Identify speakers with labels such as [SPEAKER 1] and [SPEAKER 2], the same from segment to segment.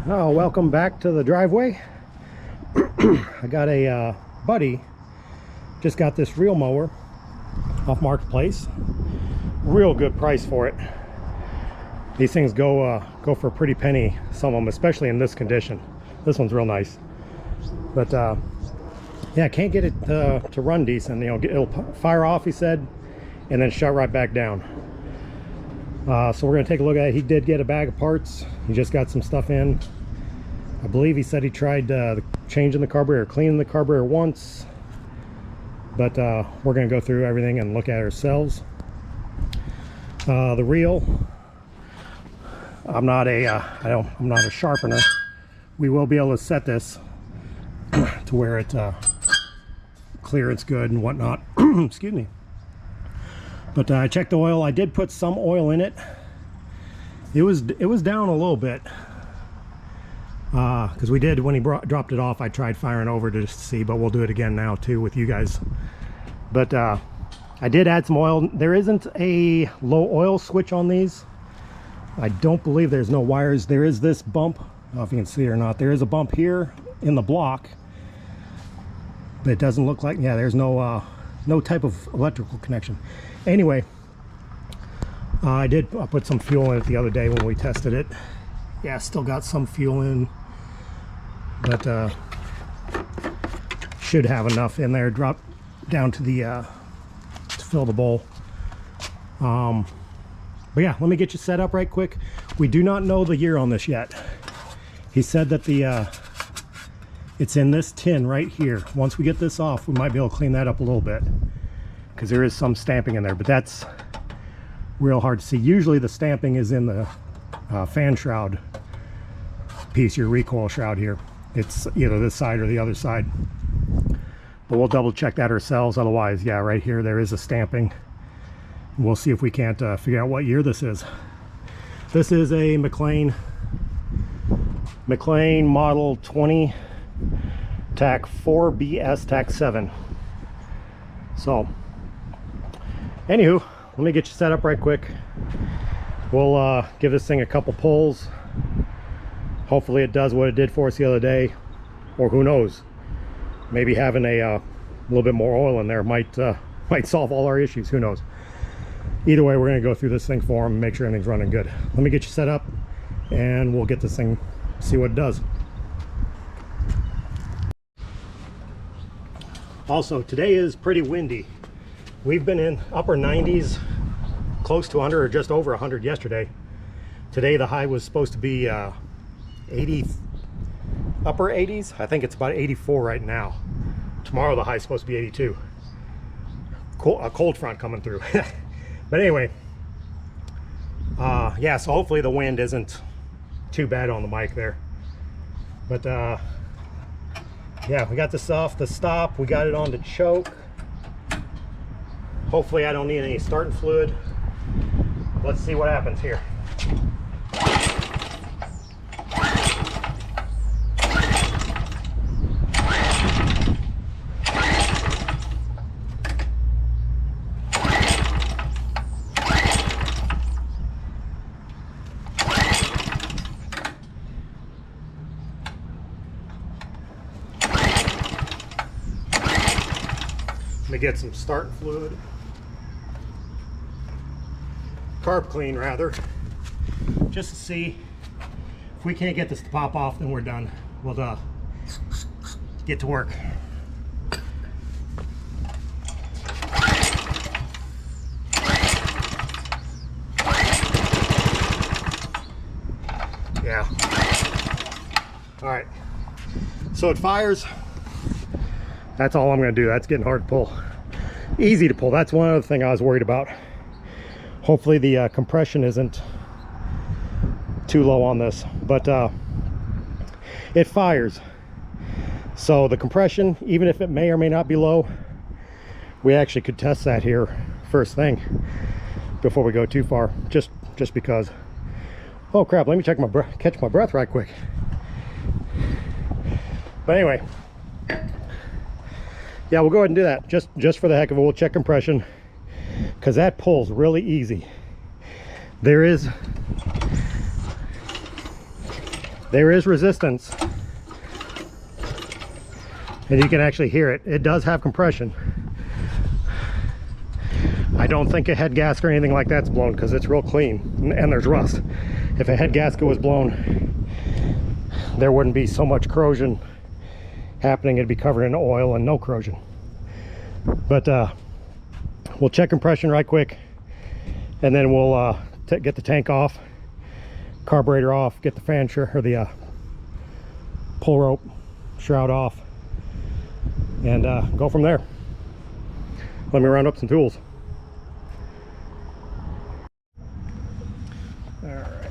[SPEAKER 1] Oh, welcome back to the driveway. I got a buddy just got this reel mower off Marketplace. Real good price for it. These things go for a pretty penny, some of them, especially in this condition. This one's real nice, but yeah, can't get it to run decent. You know, it'll fire off, he said, and then shut right back down. So we're gonna take a look at it. He did get a bag of parts. He just got some stuff in. I believe he said he tried changing the carburetor, cleaning the carburetor once, but we're gonna go through everything and look at it ourselves. The reel, I'm not a sharpener. We will be able to set this to where it clearance good and whatnot. Excuse me. But I checked the oil. I did put some oil in it. It was down a little bit because we did, when he dropped it off, I tried firing over to just see, but we'll do it again now too with you guys. But I did add some oil. There isn't a low oil switch on these. I don't believe there's no wires. There is this bump. I don't know if you can see it or not. There is a bump here in the block, but it doesn't look like, yeah, there's no type of electrical connection. Anyway, I put some fuel in it the other day when we tested it. Yeah, still got some fuel in, but should have enough in there. Drop down to the to fill the bowl. But yeah, let me get you set up right quick. We do not know the year on this yet. He said that it's in this tin right here. Once we get this off, we might be able to clean that up a little bit, because there is some stamping in there, but that's real hard to see. Usually the stamping is in the fan shroud piece, your recoil shroud here. It's either this side or the other side, but we'll double check that ourselves. Otherwise, yeah, right here there is a stamping. We'll see if we can't figure out what year this is. This is a Mclane model 20 TAC 4BS TAC 7. So anywho, let me get you set up right quick. We'll give this thing a couple pulls. Hopefully it does what it did for us the other day, or who knows, maybe having a little bit more oil in there might solve all our issues. Who knows? Either way, we're going to go through this thing for him and make sure everything's running good. Let me get you set up and we'll get this thing, see what it does. Also, today is pretty windy. We've been in upper 90s, close to 100 or just over 100 yesterday. Today the high was supposed to be 80, upper 80s. I think it's about 84 right now. Tomorrow the high is supposed to be 82. A cold front coming through. But anyway, yeah, so hopefully the wind isn't too bad on the mic there. But yeah, we got this off the stop. We got it on the choke. Hopefully I don't need any starting fluid. Let's see what happens here. Let me get some starting fluid. Carb clean rather, just to see if we can't get this to pop off, then we're done. We'll get to work. Yeah. All right, so it fires. That's all I'm going to do. That's getting hard to pull. Easy to pull. That's one other thing I was worried about. Hopefully the compression isn't too low on this, but it fires. So the compression, even if it may or may not be low, we actually could test that here first thing before we go too far, just because. Oh crap, let me check catch my breath right quick. But anyway, yeah, we'll go ahead and do that just for the heck of it. We'll check compression, because that pulls really easy. There is there is resistance, and you can actually hear it. It does have compression. I don't think a head gasket or anything like that's blown because it's real clean and there's rust. If a head gasket was blown, there wouldn't be so much corrosion happening. It'd be covered in oil and no corrosion. But we'll check compression right quick, and then we'll get the tank off, carburetor off, get the fan or the pull rope shroud off, and go from there. Let me round up some tools. All right.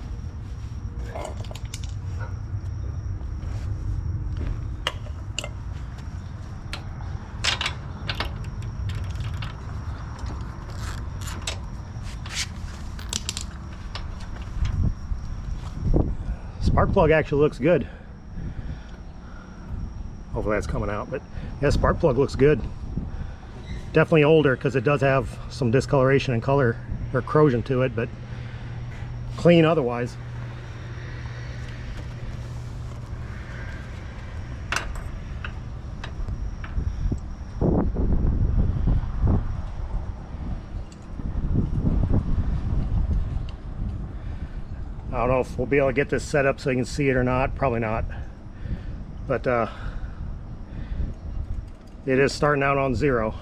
[SPEAKER 1] Spark plug actually looks good. Hopefully that's coming out, but yeah, spark plug looks good. Definitely older because it does have some discoloration and color or corrosion to it, but clean otherwise. I don't know if we'll be able to get this set up so you can see it or not. Probably not. But it is starting out on 0.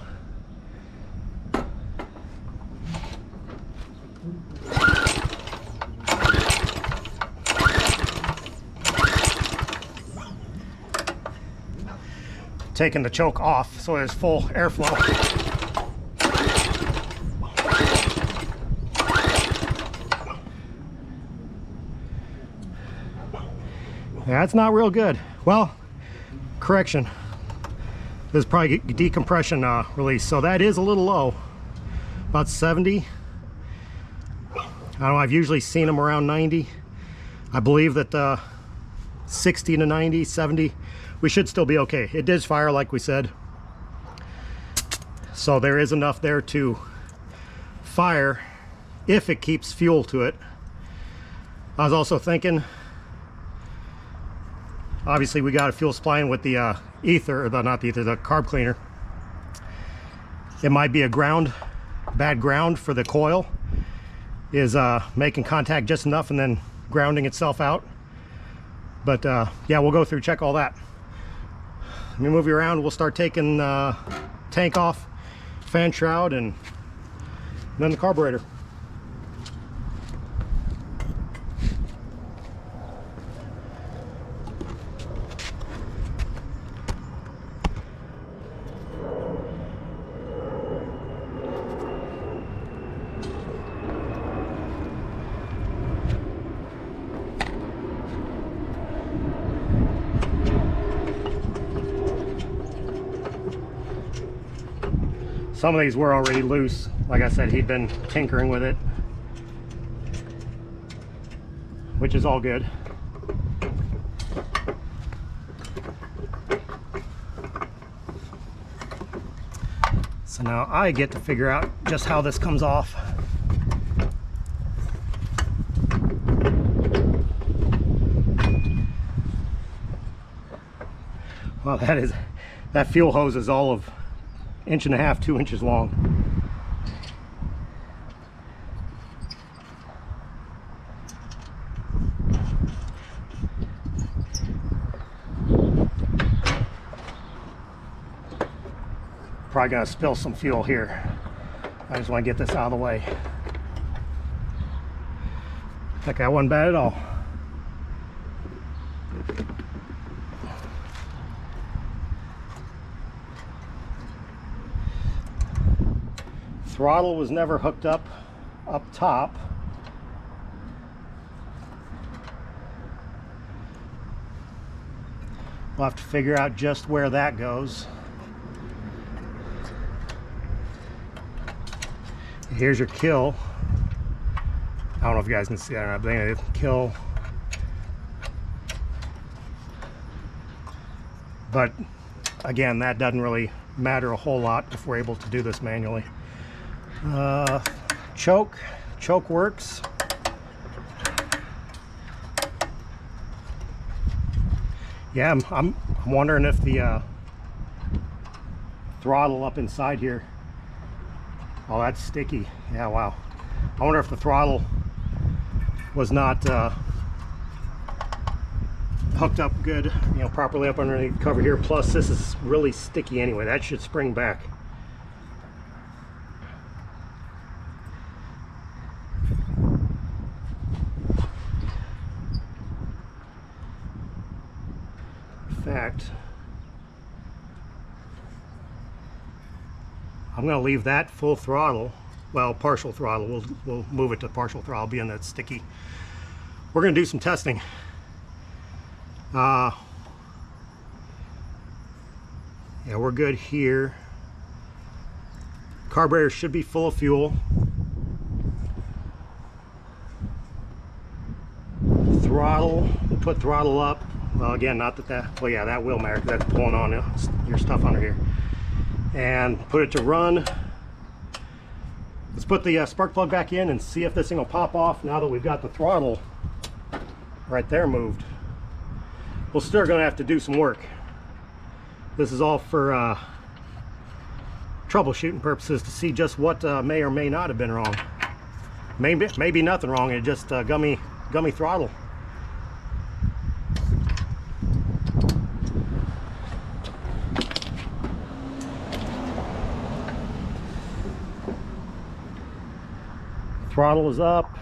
[SPEAKER 1] Taking the choke off so there's full airflow. That's not real good. Well, correction. This is probably decompression release, so that is a little low. About 70. I don't know, I've usually seen them around 90. I believe that 60 to 90, 70, we should still be okay. It does fire like we said. So there is enough there to fire if it keeps fuel to it. I was also thinking, obviously we got a fuel supply with the ether, or not the ether, the carb cleaner. It might be a bad ground for the coil, is making contact just enough and then grounding itself out. But yeah, we'll go through, check all that. Let me move you around. We'll start taking tank off, fan shroud, and then the carburetor. Some of these were already loose. Like I said, he'd been tinkering with it, which is all good. So now I get to figure out just how this comes off. Well, that fuel hose is all of 1.5 inches, 2 inches long. Probably gonna spill some fuel here. I just want to get this out of the way. That guy wasn't bad at all. Throttle was never hooked up top. We'll have to figure out just where that goes. Here's your kill. I don't know if you guys can see that or not, but anyway, kill. But again, that doesn't really matter a whole lot if we're able to do this manually. Choke works. Yeah, I'm wondering if the throttle up inside here, oh, that's sticky. Yeah, wow. I wonder if the throttle was not hooked up good, you know, properly up underneath the cover here. Plus this is really sticky anyway. That should spring back. In fact, I'm going to leave that full throttle, well, partial throttle. We'll move it to partial throttle, being that sticky. We're going to do some testing. Yeah, we're good here. Carburetor should be full of fuel. Throttle, put throttle up. Well, again, not that, well, yeah, that will matter because that's pulling on your stuff under here. And put it to run. Let's put the spark plug back in and see if this thing will pop off now that we've got the throttle right there moved. We're still going to have to do some work. This is all for troubleshooting purposes to see just what may or may not have been wrong. Maybe nothing wrong, it just gummy throttle. Throttle is up.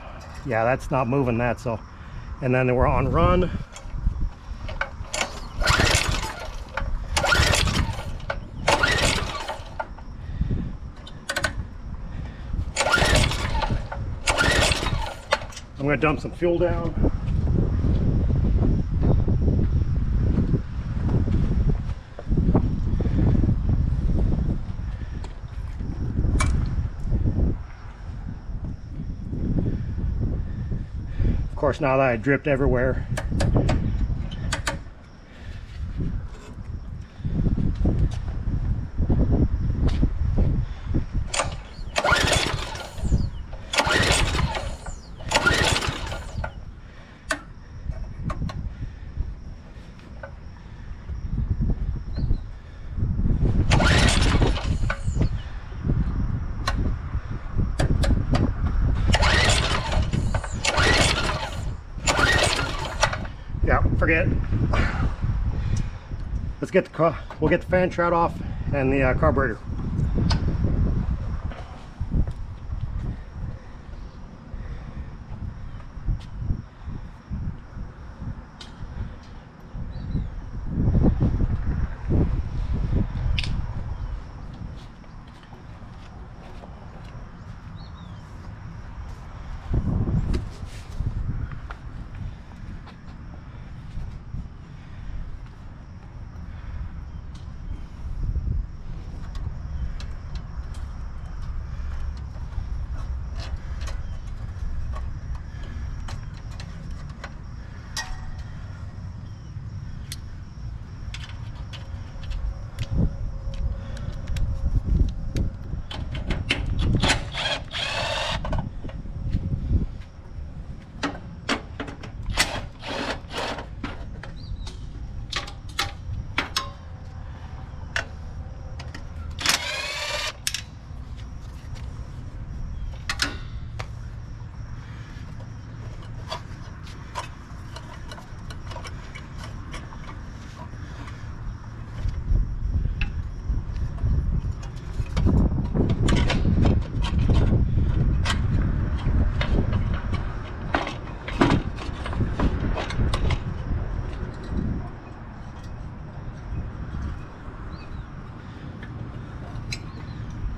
[SPEAKER 1] Yeah, that's not moving that. So, and then we're on run. I'm going to dump some fuel down. Of course, now that I dripped everywhere, yeah, forget it. Let's get we'll get the fan shroud off and the carburetor.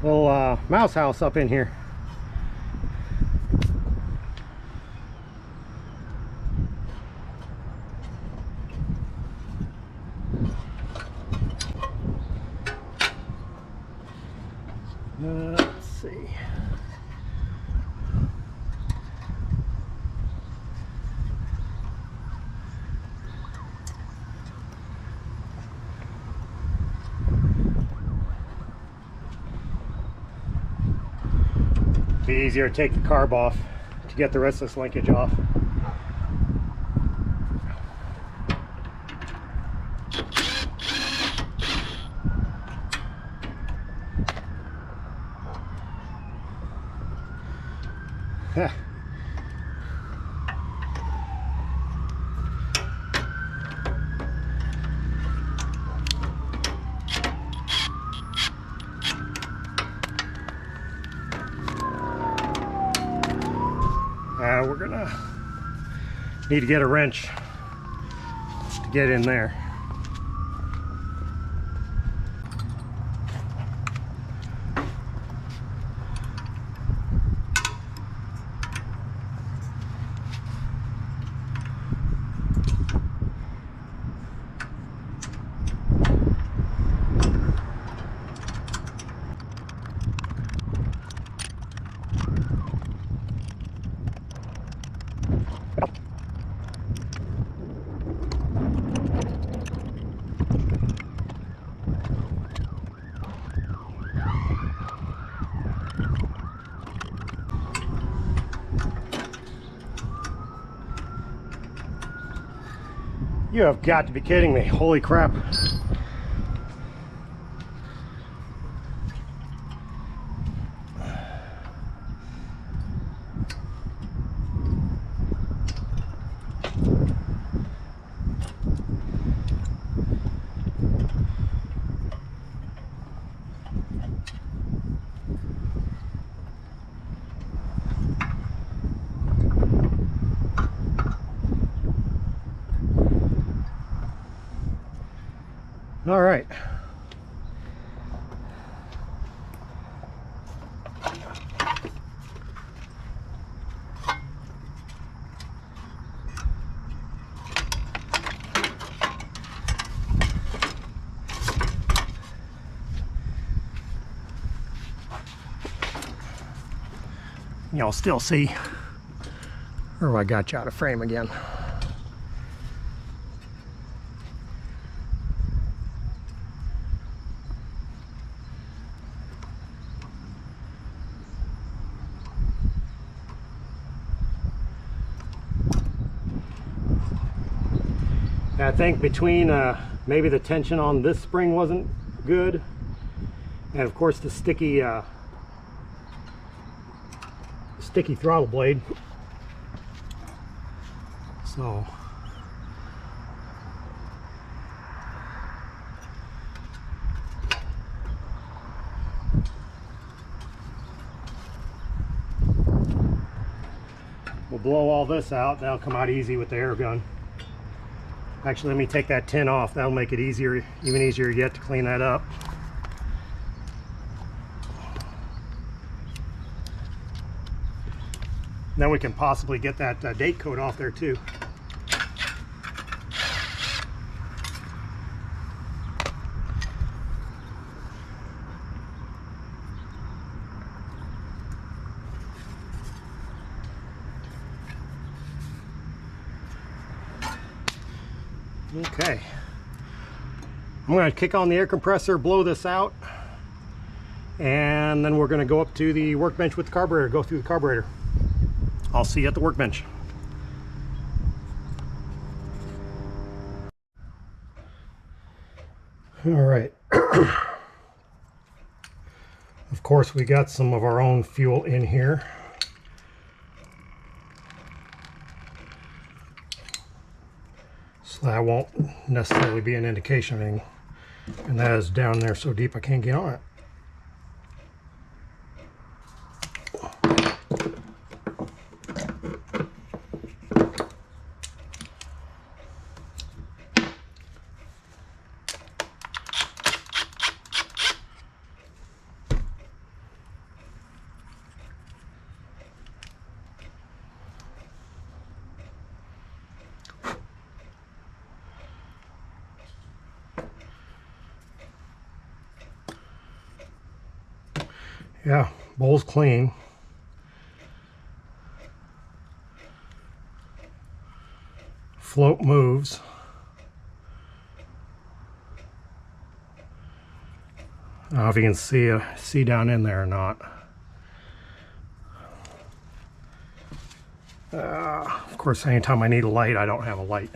[SPEAKER 1] Little mouse house up in here. Let's see. Be easier to take the carb off to get the rest of this linkage off. We're gonna need to get a wrench to get in there. You have got to be kidding me. Holy crap. All right. Y'all still see, or I got you out of frame again. I think between maybe the tension on this spring wasn't good, and of course the sticky throttle blade. So we'll blow all this out. That'll come out easy with the air gun. Actually, let me take that tin off. That'll make it easier, even easier yet, to clean that up. Then we can possibly get that date coat off there too. Okay, I'm going to kick on the air compressor, blow this out, and then we're going to go up to the workbench with the carburetor, go through the carburetor. I'll see you at the workbench. All right. Of course, we got some of our own fuel in here. So that won't necessarily be an indication of anything. And that is down there so deep I can't get on it. Yeah, bowl's clean. Float moves. I don't know if you can see down in there or not. Of course, anytime I need a light, I don't have a light.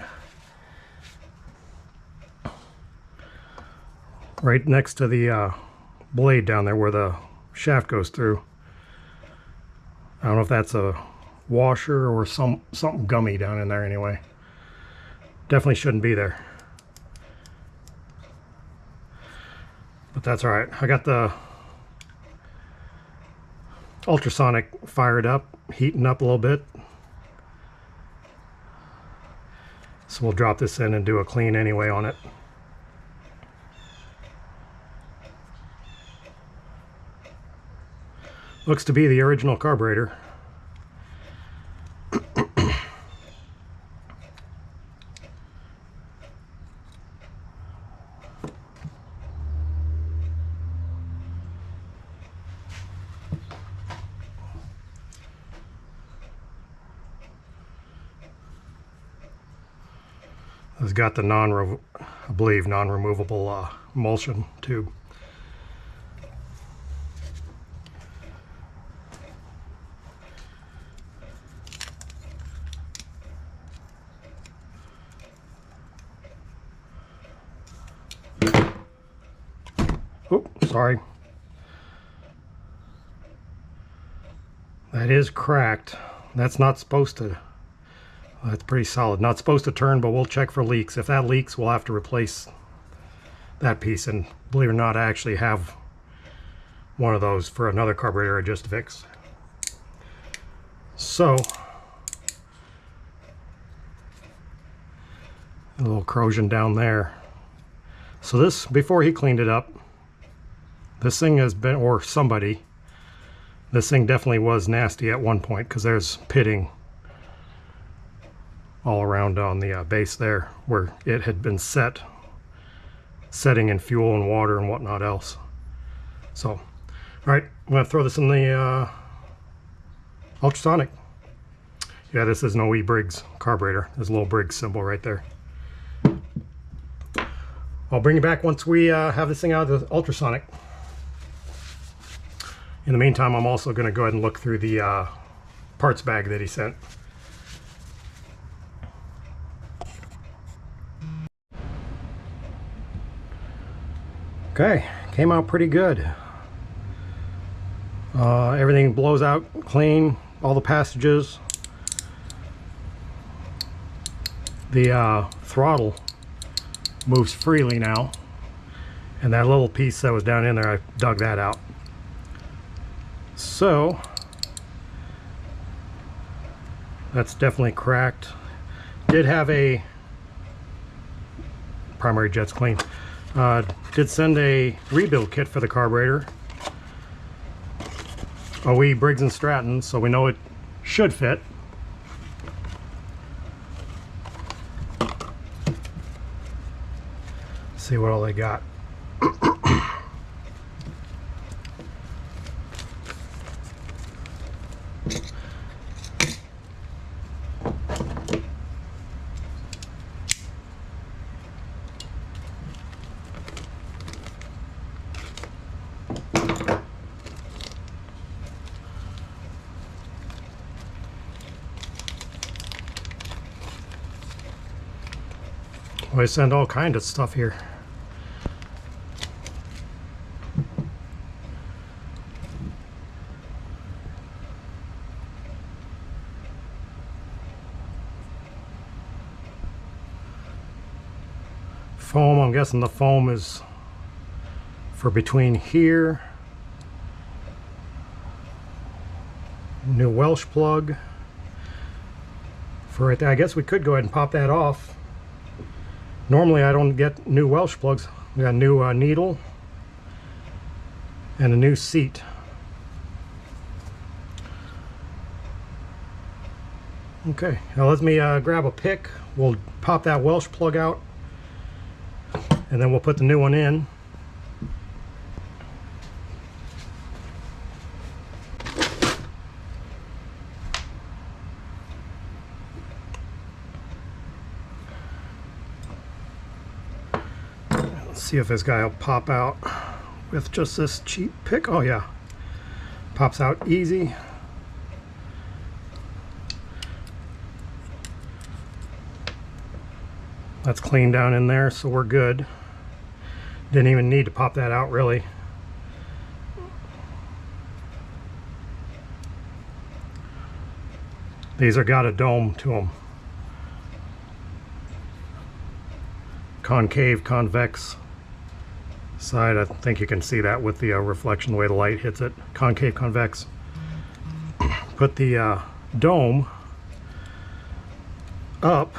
[SPEAKER 1] Right next to the blade down there where the shaft goes through. I don't know if that's a washer or something gummy down in there anyway. Definitely shouldn't be there. But that's all right. I got the ultrasonic fired up, heating up a little bit. So we'll drop this in and do a clean anyway on it. Looks to be the original carburetor. It's got the I believe non-removable emulsion tube. Oh, sorry. That is cracked. That's not supposed to. That's pretty solid. Not supposed to turn, but we'll check for leaks. If that leaks, we'll have to replace that piece. And believe it or not, I actually have one of those for another carburetor I just fixed. So, a little corrosion down there. So this, before he cleaned it up, this thing has been, or somebody, this thing definitely was nasty at one point, because there's pitting all around on the base there where it had been setting in fuel and water and whatnot else. So, all right, I'm going to throw this in the ultrasonic. Yeah, this is an OE Briggs carburetor. There's a little Briggs symbol right there. I'll bring you back once we have this thing out of the ultrasonic. In the meantime, I'm also going to go ahead and look through the parts bag that he sent. Okay, came out pretty good. Everything blows out clean, all the passages. The throttle moves freely now, and that little piece that was down in there, I dug that out. So that's definitely cracked. Did have a primary jet's clean. Did send a rebuild kit for the carburetor. OE Briggs & Stratton, so we know it should fit. See what all they got. Well, they send all kinds of stuff here. Foam, I'm guessing the foam is for between here. New Welsh plug. For right there, I guess we could go ahead and pop that off. Normally I don't get new Welsh plugs. We got a new needle and a new seat. Okay, now let me grab a pick. We'll pop that Welsh plug out, and then we'll put the new one in. See if this guy will pop out with just this cheap pick. Oh yeah, pops out easy. That's clean down in there, so we're good. Didn't even need to pop that out really. These are got a dome to them. Concave, convex side. I think you can see that with the reflection, the way the light hits it. Concave, convex. Put the dome up.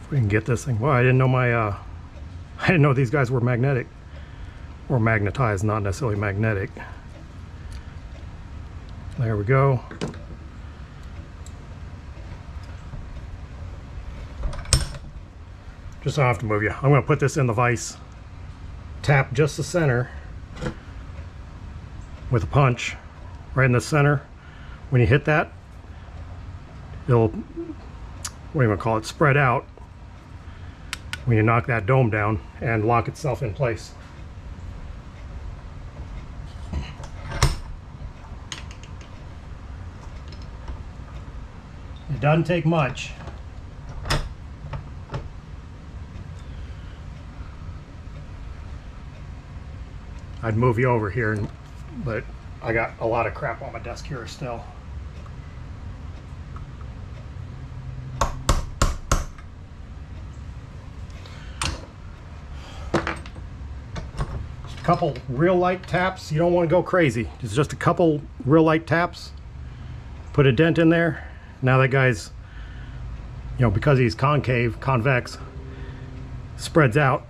[SPEAKER 1] If we can get this thing. Well, I didn't know I didn't know these guys were magnetic or magnetized, not necessarily magnetic. There we go. Just so I don't have to move you. I'm going to put this in the vise. Tap just the center with a punch right in the center. When you hit that, it'll, what do you want to call it, spread out when you knock that dome down and lock itself in place. It doesn't take much. I'd move you over here, but I got a lot of crap on my desk here still. Just a couple real light taps. You don't want to go crazy. It's just a couple real light taps. Put a dent in there. Now that guy's, you know, because he's concave, convex, spreads out.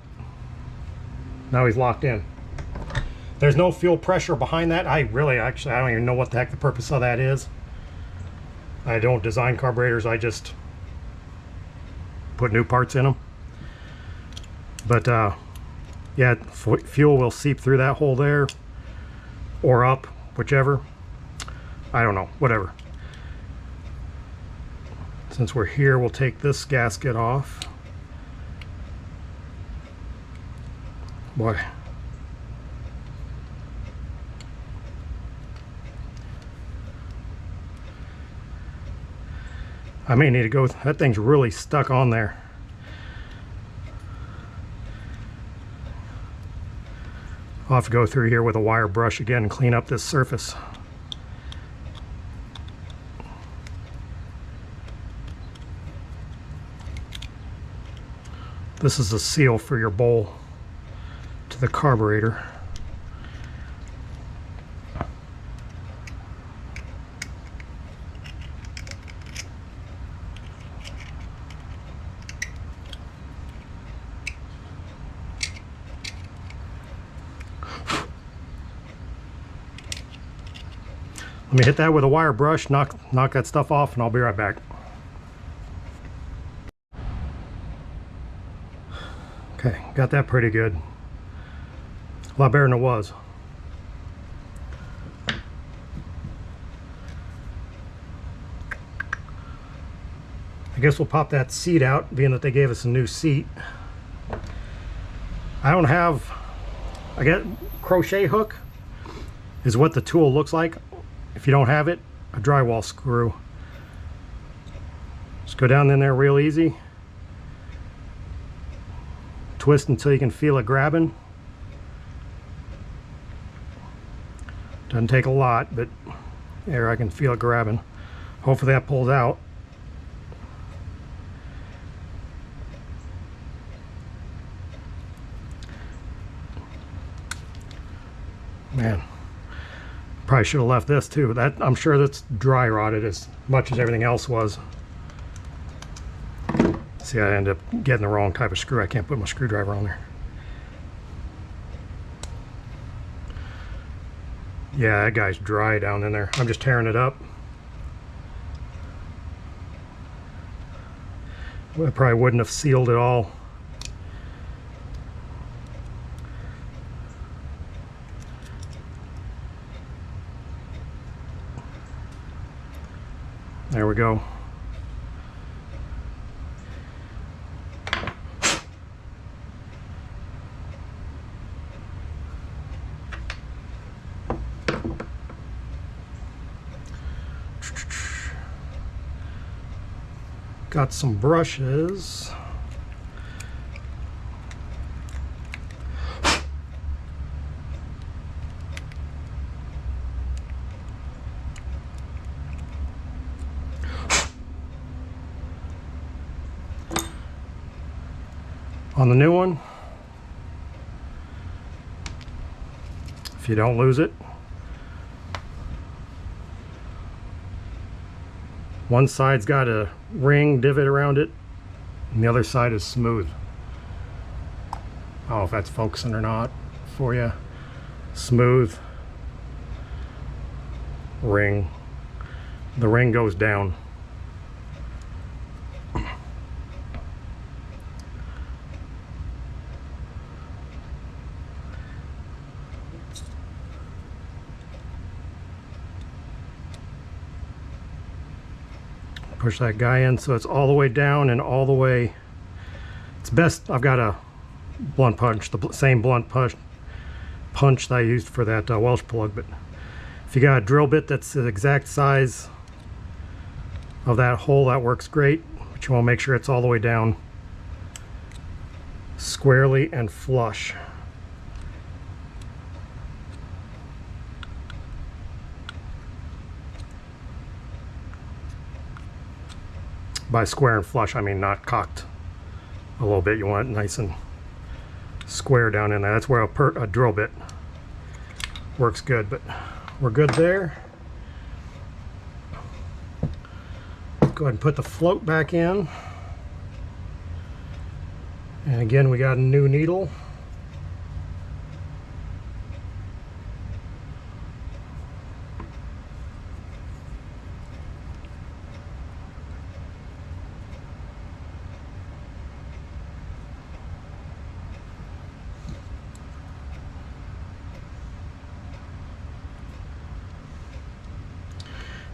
[SPEAKER 1] Now he's locked in. There's no fuel pressure behind that. I don't even know what the heck the purpose of that is. I don't design carburetors, I just put new parts in them. But yeah, fuel will seep through that hole there, or up, whichever. I don't know, whatever. Since we're here, we'll take this gasket off. Boy. I may need to go, that thing's really stuck on there. I'll have to go through here with a wire brush again and clean up this surface. This is a seal for your bowl to the carburetor. Let me hit that with a wire brush, knock that stuff off, and I'll be right back. Okay, got that pretty good. A lot better than it was. I guess we'll pop that seat out, being that they gave us a new seat. I don't have, I got crochet hook is what the tool looks like. If you don't have it, a drywall screw. Just go down in there real easy. Twist until you can feel it grabbing. Doesn't take a lot, but there I can feel it grabbing. Hopefully that pulls out. Man, probably should have left this too. That, I'm sure that's dry rotted as much as everything else was. See, I ended up getting the wrong type of screw. I can't put my screwdriver on there. Yeah, that guy's dry down in there. I'm just tearing it up. Well, I probably wouldn't have sealed it all. There we go. Got some brushes. On the new one, if you don't lose it, one side's got a ring divot around it and the other side is smooth. I don't know if that's focusing or not for you. Smooth ring. The ring goes down. Push that guy in so it's all the way down and all the way. It's best, I've got a blunt punch, the same blunt punch that I used for that Welsh plug, but if you got a drill bit that's the exact size of that hole, that works great, but you want to make sure it's all the way down squarely and flush. By square and flush, I mean not cocked a little bit. You want it nice and square down in there. That's where a drill bit works good, but we're good there. Let's go ahead and put the float back in. And again, we got a new needle.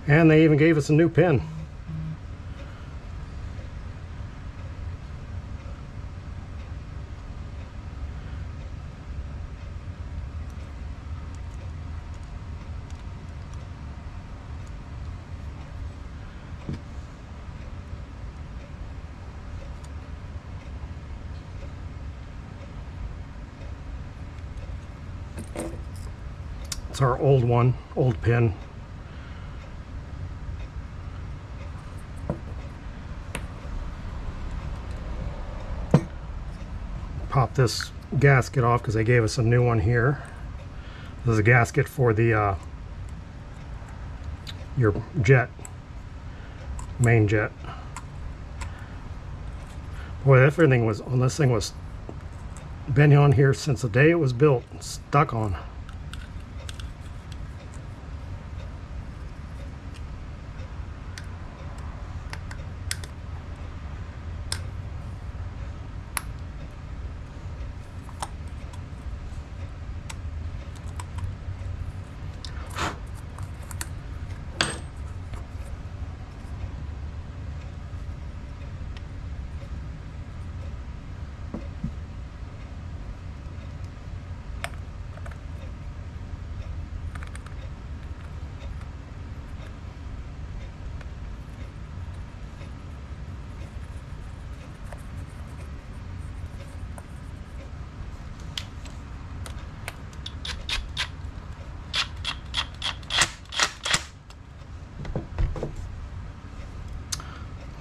[SPEAKER 1] And they even gave us a new pin. It's our old one, old pin. Pop this gasket off because they gave us a new one here. This is a gasket for the your jet, main jet. Boy, everything was on this thing was been on here since the day it was built, stuck on.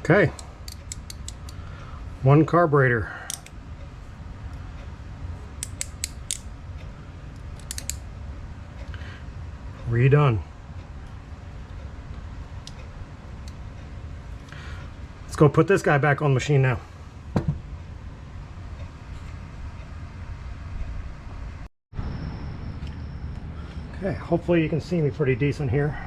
[SPEAKER 1] Okay, one carburetor. Redone. Let's go put this guy back on the machine now. Okay, hopefully you can see me pretty decent here.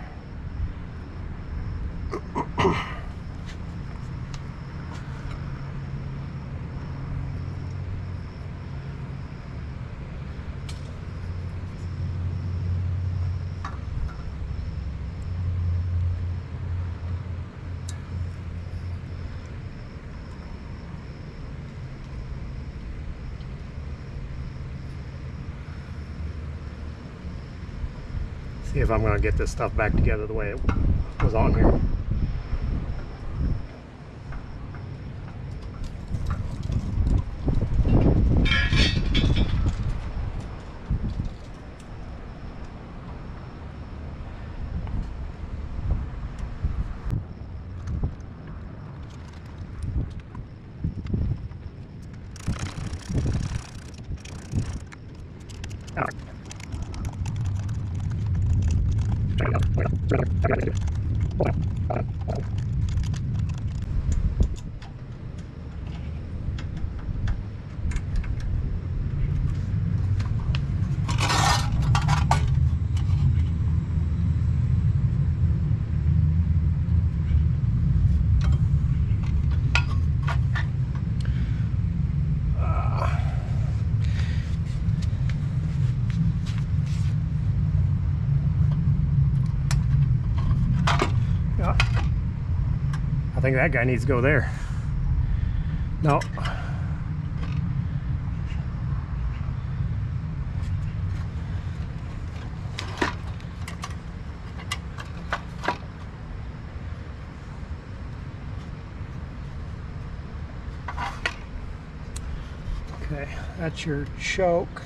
[SPEAKER 1] See if I'm going to get this stuff back together the way it was on here. I think that guy needs to go there. No. Okay, that's your choke.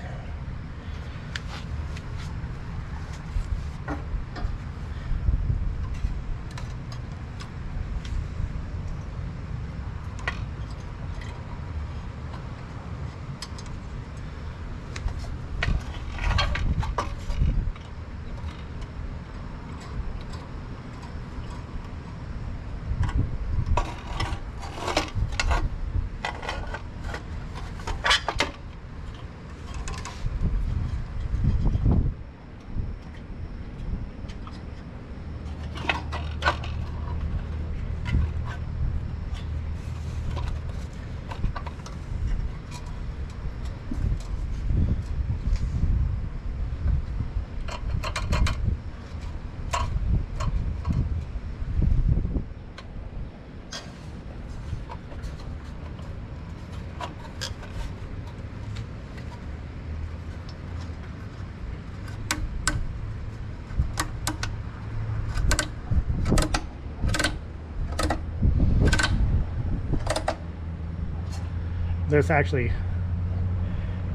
[SPEAKER 1] This actually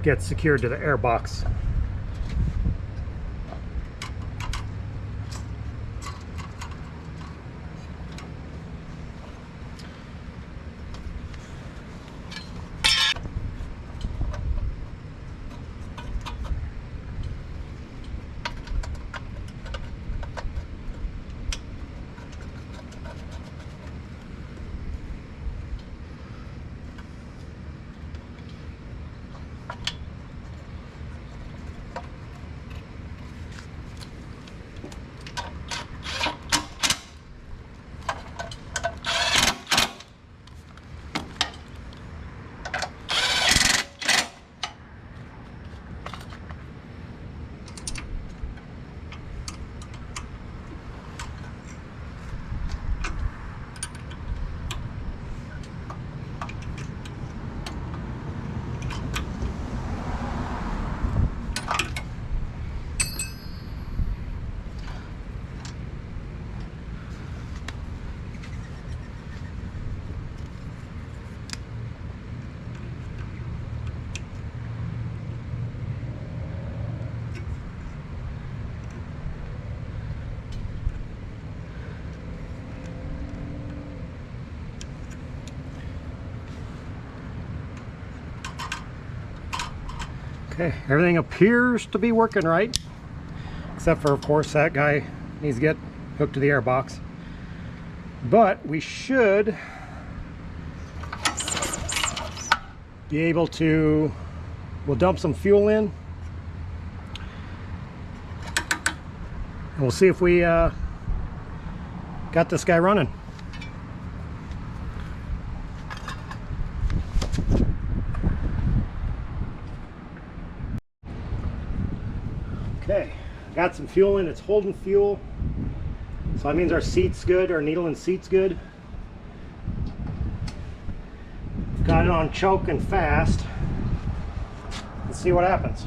[SPEAKER 1] gets secured to the air box. Okay, everything appears to be working right, except for, of course, that guy needs to get hooked to the air box. But we should be able to, we'll dump some fuel in, and we'll see if we got this guy running. Okay, got some fuel in, it's holding fuel. So that means our seat's good, our needle and seat's good. Got it on choke and fast. Let's see what happens.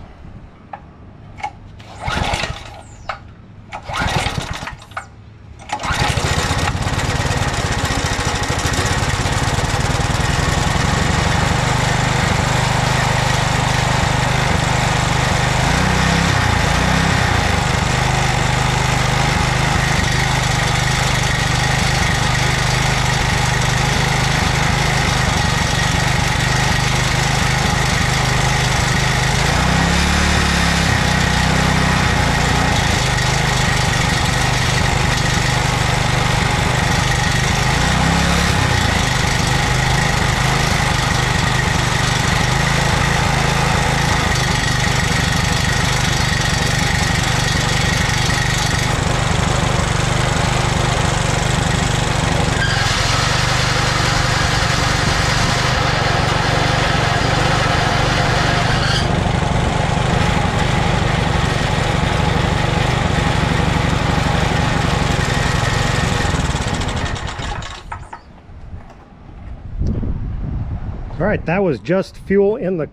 [SPEAKER 1] All right, that was just fuel in the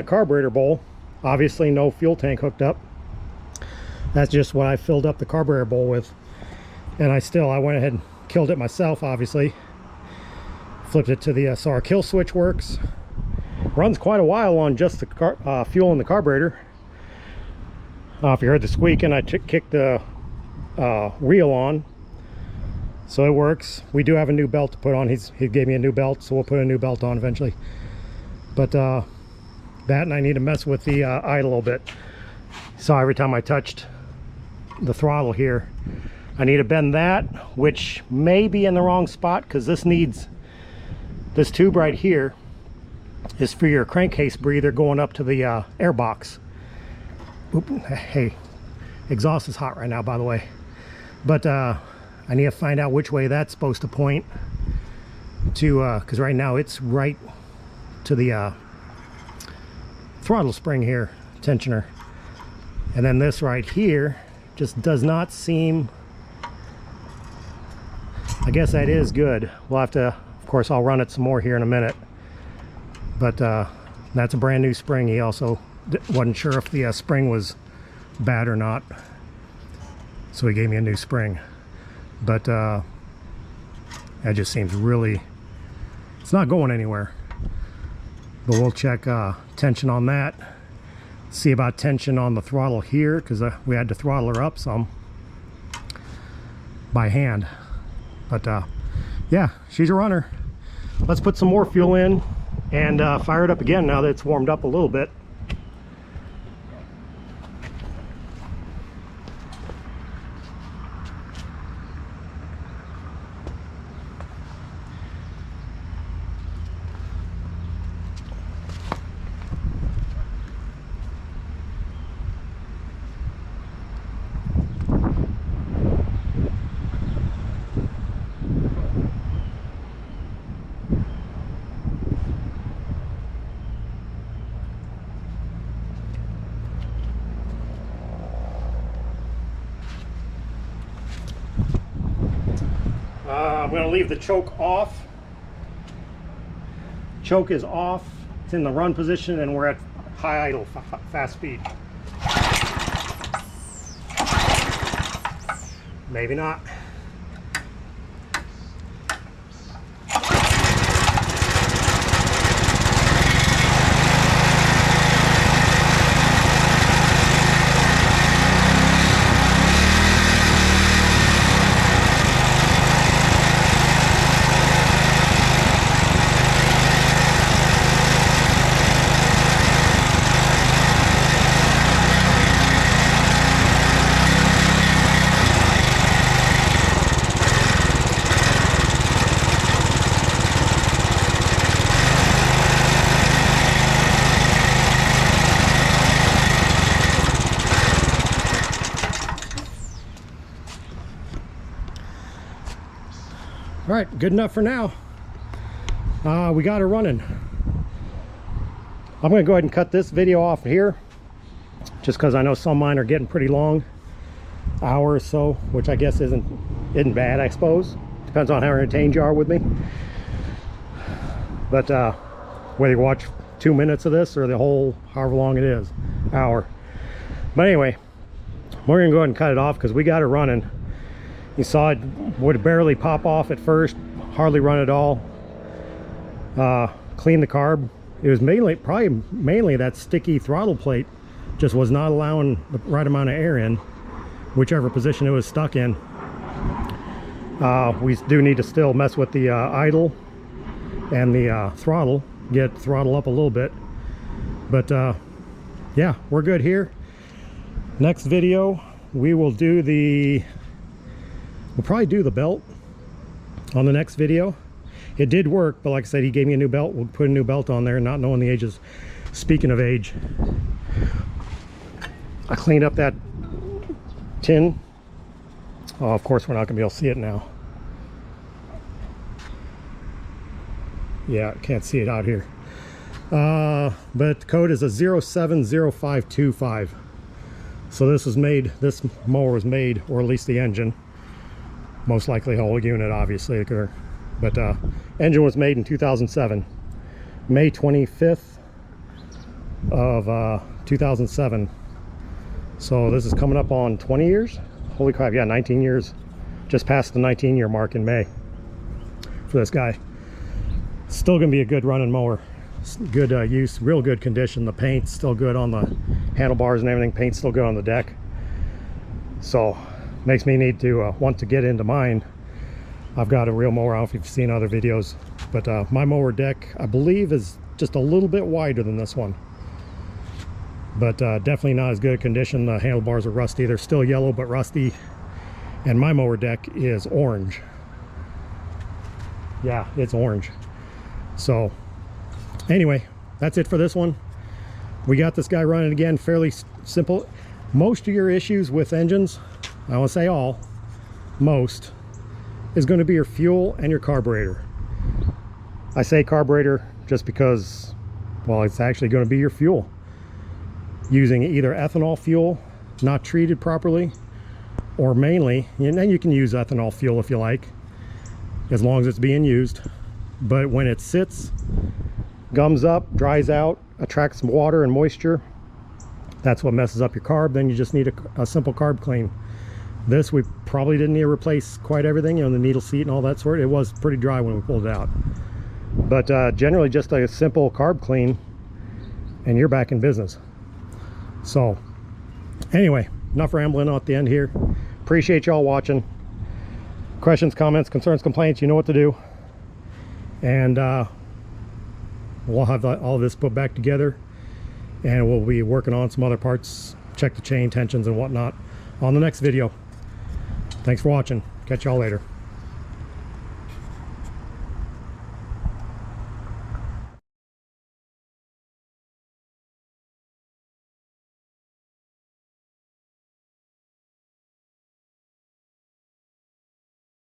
[SPEAKER 1] carburetor bowl. Obviously no fuel tank hooked up. That's just what I filled up the carburetor bowl with. And I went ahead and killed it myself, obviously. Flipped it to the so our kill switch works. Runs quite a while on just the fuel in the carburetor. If you heard the squeaking, I kicked the reel on, so it works. We do have a new belt to put on. He gave me a new belt, so we'll put a new belt on eventually. But that, and I need to mess with the idle a little bit. So every time I touched the throttle here, I need to bend that, which may be in the wrong spot, because this tube right here is for your crankcase breather going up to the air box. Oop, hey, exhaust is hot right now, by the way. But I need to find out which way that's supposed to point to, because right now it's right to the throttle spring here, tensioner. And then this right here just does not seem, I guess that is good. We'll have to, of course, I'll run it some more here in a minute. But that's a brand new spring. He also wasn't sure if the spring was bad or not, so he gave me a new spring. But that just seems really, it's not going anywhere. But we'll check tension on that, see about tension on the throttle here, because we had to throttle her up some by hand. But yeah, she's a runner. Let's put some more fuel in and fire it up again now that it's warmed up a little bit. I'm going to leave the choke off. Choke is off. It's in the run position, and we're at high idle, fast speed. Maybe not. All right, good enough for now. We got her running. I'm gonna go ahead and cut this video off here, just because I know some of mine are getting pretty long, hour or so, which I guess isn't bad, I suppose. Depends on how entertained you are with me. But whether you watch 2 minutes of this or the whole, however long it is, hour. But anyway, we're gonna go ahead and cut it off because we got her running. You saw it would barely pop off at first, hardly run at all. Clean the carb. It was probably mainly that sticky throttle plate just was not allowing the right amount of air in, whichever position it was stuck in. We do need to still mess with the idle and the throttle, get throttle up a little bit. But yeah, we're good here. Next video, we will do we'll probably do the belt on the next video. It did work, but like I said, he gave me a new belt. We'll put a new belt on there, not knowing the ages. Speaking of age, I cleaned up that tin. Oh, of course, we're not gonna be able to see it now. Yeah, can't see it out here. But the code is a 070525. So this mower was made, or at least the engine, most likely whole unit, obviously, but engine was made in 2007. May 25th of 2007. So this is coming up on 20 years. Holy crap, yeah, 19 years. Just past the 19-year mark in May for this guy. Still gonna be a good running mower. Good use, real good condition. The paint's still good on the handlebars and everything. Paint's still good on the deck. So makes me need to want to get into mine. I've got a Reel Mower. I don't know if you've seen other videos, but my mower deck, I believe, is just a little bit wider than this one, but definitely not as good condition. The handlebars are rusty. They're still yellow but rusty, and my mower deck is orange. Yeah, it's orange. So anyway, that's it for this one. We got this guy running again. Fairly simple. Most of your issues with engines, I won't say all, most, is going to be your fuel and your carburetor. I say carburetor just because, well, it's actually going to be your fuel. Using either ethanol fuel, not treated properly, or mainly, and then you can use ethanol fuel if you like, as long as it's being used. But when it sits, gums up, dries out, attracts some water and moisture, that's what messes up your carb. Then you just need a simple carb clean. This, we probably didn't need to replace quite everything, you know, the needle seat and all that sort. It was pretty dry when we pulled it out. But generally just a simple carb clean and you're back in business. So anyway, enough rambling at the end here. Appreciate y'all watching. Questions, comments, concerns, complaints, you know what to do. And we'll have all of this put back together, and we'll be working on some other parts, check the chain tensions and whatnot on the next video. Thanks for watching. Catch y'all later.